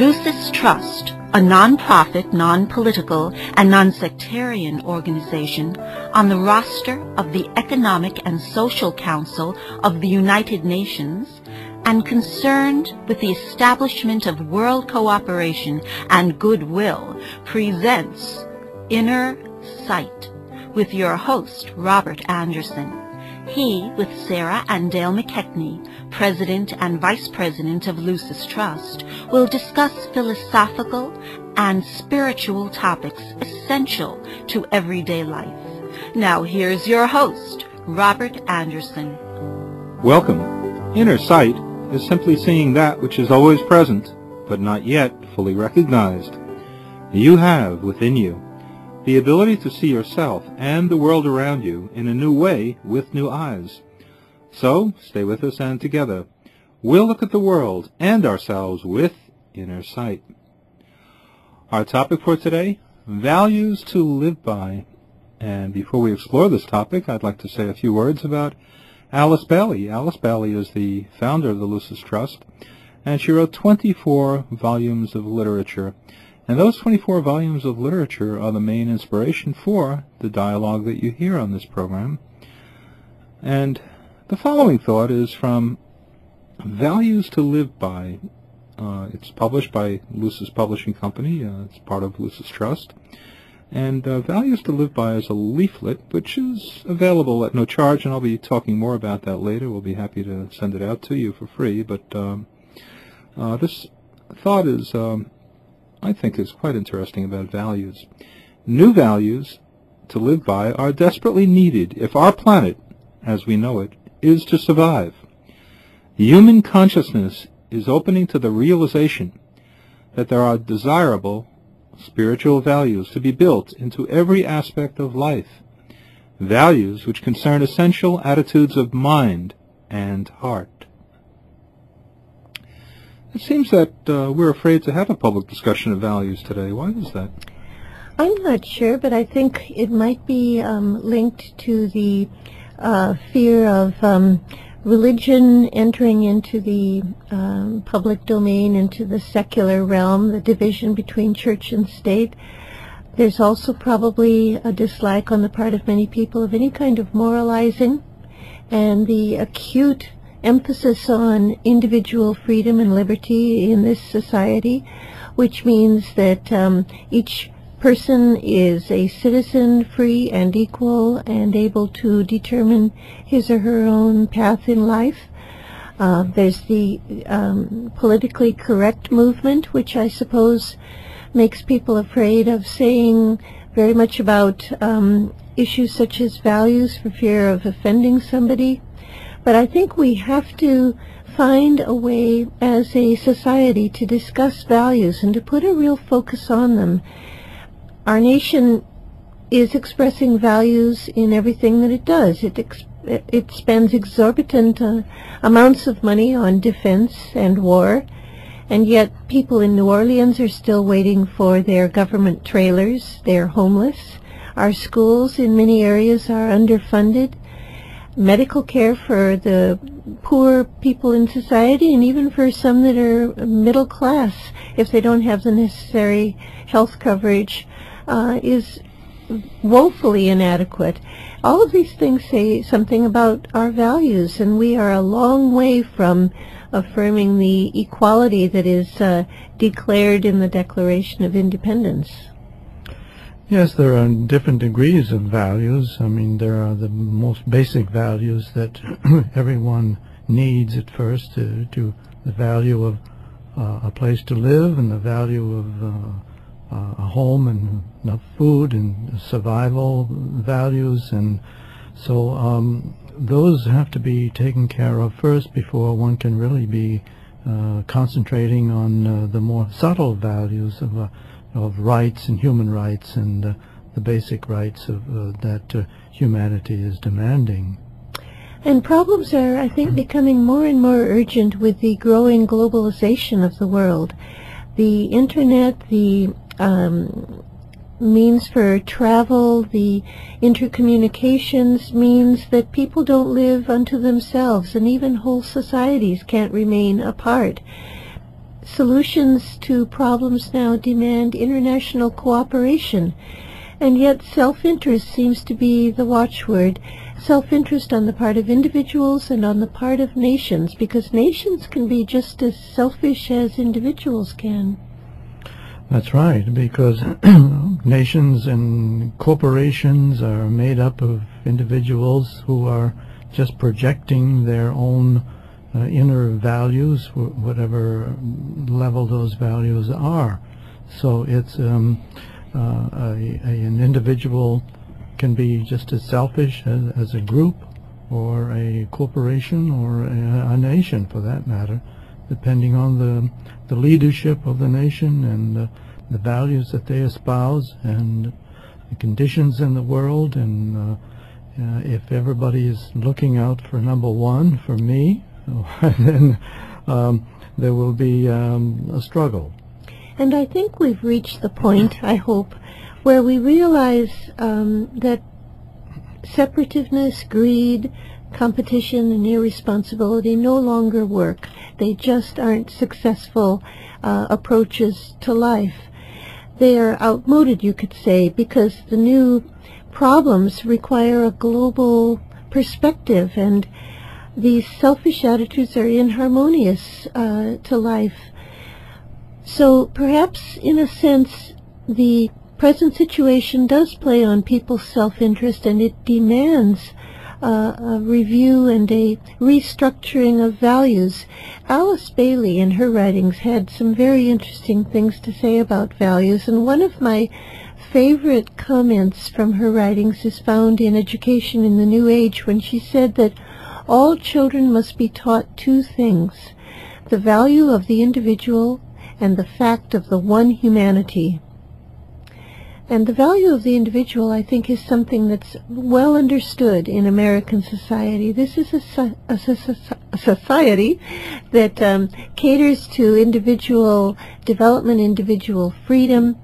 Lucis Trust, a non-profit, non-political, and non-sectarian organization on the roster of the Economic and Social Council of the United Nations, and concerned with the establishment of world cooperation and goodwill, presents Inner Sight with your host, Robert Anderson. He, with Sarah and Dale McKechnie, President and Vice President of Lucis Trust, will discuss philosophical and spiritual topics essential to everyday life. Now here's your host, Robert Anderson. Welcome. Inner sight is simply seeing that which is always present, but not yet fully recognized. You have within you the ability to see yourself and the world around you in a new way with new eyes. So, stay with us, and together we'll look at the world and ourselves with inner sight. Our topic for today, values to live by. And before we explore this topic, I'd like to say a few words about Alice Bailey. Alice Bailey is the founder of the Lucis Trust, and she wrote 24 volumes of literature. And those 24 volumes of literature are the main inspiration for the dialogue that you hear on this program. And the following thought is from Values to Live By. It's published by Lucis Publishing Company. It's part of Lucis Trust. And Values to Live By is a leaflet which is available at no charge, and I'll be talking more about that later. We'll be happy to send it out to you for free. But this thought is, I think, is quite interesting about values. New values to live by are desperately needed if our planet, as we know it, is to survive. Human consciousness is opening to the realization that there are desirable spiritual values to be built into every aspect of life, values which concern essential attitudes of mind and heart. It seems that we're afraid to have a public discussion of values today. Why is that? I'm not sure, but I think it might be linked to the fear of religion entering into the public domain, into the secular realm, the division between church and state. There's also probably a dislike on the part of many people of any kind of moralizing, and the acute emphasis on individual freedom and liberty in this society, which means that each person is a citizen, free and equal, and able to determine his or her own path in life. There's the politically correct movement, which I suppose makes people afraid of saying very much about issues such as values for fear of offending somebody. But I think we have to find a way as a society to discuss values and to put a real focus on them. Our nation is expressing values in everything that it does. It spends exorbitant amounts of money on defense and war, and yet people in New Orleans are still waiting for their government trailers. They're homeless. Our schools in many areas are underfunded. Medical care for the poor people in society, and even for some that are middle class, if they don't have the necessary health coverage, is woefully inadequate. All of these things say something about our values, and we are a long way from affirming the equality that is declared in the Declaration of Independence. Yes, there are different degrees of values. I mean, there are the most basic values that everyone needs at first, to the value of a place to live, and the value of a home and enough food, and survival values. And so those have to be taken care of first before one can really be concentrating on the more subtle values of rights and human rights, and the basic rights that humanity is demanding. And problems are, I think, becoming more and more urgent with the growing globalization of the world. The Internet, the means for travel, the intercommunications means that people don't live unto themselves, and even whole societies can't remain apart. solutions to problems now demand international cooperation, and yet self-interest seems to be the watchword. Self-interest on the part of individuals and on the part of nations, because nations can be just as selfish as individuals can. That's right, because nations and corporations are made up of individuals who are just projecting their own inner values, whatever level those values are. So it's an individual can be just as selfish as a group or a corporation or a nation, for that matter, depending on the leadership of the nation and the values that they espouse and the conditions in the world. And if everybody is looking out for number one, for me, then there will be a struggle. And I think we've reached the point, I hope, where we realize that separativeness, greed, competition, and irresponsibility no longer work. They just aren't successful approaches to life. They are outmoded, you could say, because the new problems require a global perspective, and these selfish attitudes are inharmonious to life. So perhaps, in a sense, the present situation does play on people's self-interest, and it demands a review and a restructuring of values. Alice Bailey, in her writings, had some very interesting things to say about values, and one of my favorite comments from her writings is found in Education in the New Age, when she said that all children must be taught two things: the value of the individual and the fact of the one humanity. And the value of the individual, I think, is something that's well understood in American society. This is a society that caters to individual development, individual freedom.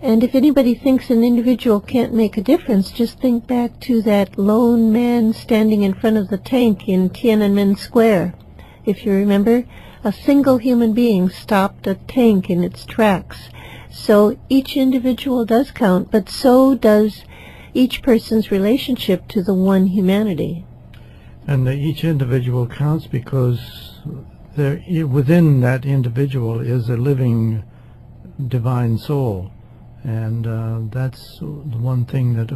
And if anybody thinks an individual can't make a difference, just think back to that lone man standing in front of the tank in Tiananmen Square. If you remember, a single human being stopped a tank in its tracks. So each individual does count, but so does each person's relationship to the one humanity. And each individual counts because within that individual is a living divine soul. And that's the one thing that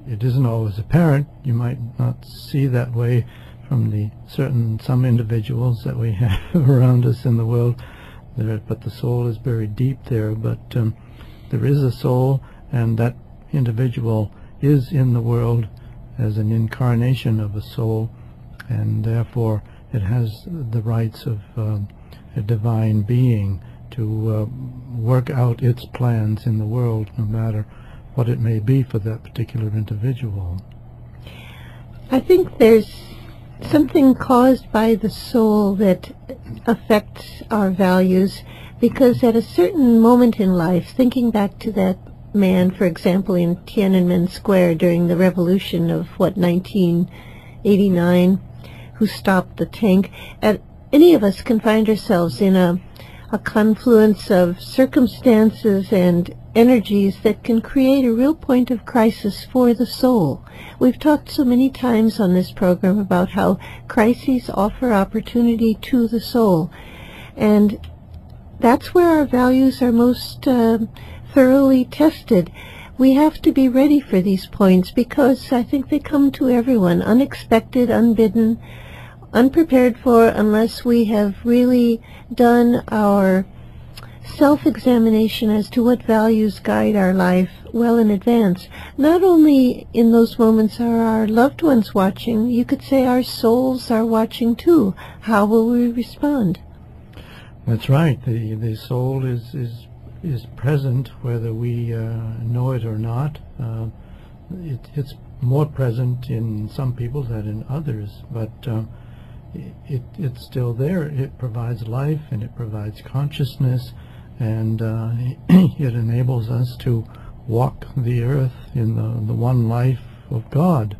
it isn't always apparent. You might not see that way from some individuals that we have around us in the world. But the soul is buried deep there. But there is a soul, and that individual is in the world as an incarnation of a soul, and therefore it has the rights of a divine being to work out its plans in the world, no matter what it may be for that particular individual. I think there's something caused by the soul that affects our values, because at a certain moment in life, thinking back to that man, for example, in Tiananmen Square during the revolution of, 1989, who stopped the tank, any of us can find ourselves in a confluence of circumstances and energies that can create a real point of crisis for the soul. We've talked so many times on this program about how crises offer opportunity to the soul, and that's where our values are most thoroughly tested. We have to be ready for these points, because I think they come to everyone, unexpected, unbidden, unprepared for, unless we have really done our self-examination as to what values guide our life well in advance. Not only in those moments are our loved ones watching, you could say our souls are watching too. How will we respond? That's right. The soul is present whether we know it or not. It's more present in some people than in others, but it's still there. It provides life, and it provides consciousness, and it enables us to walk the earth in the one life of God.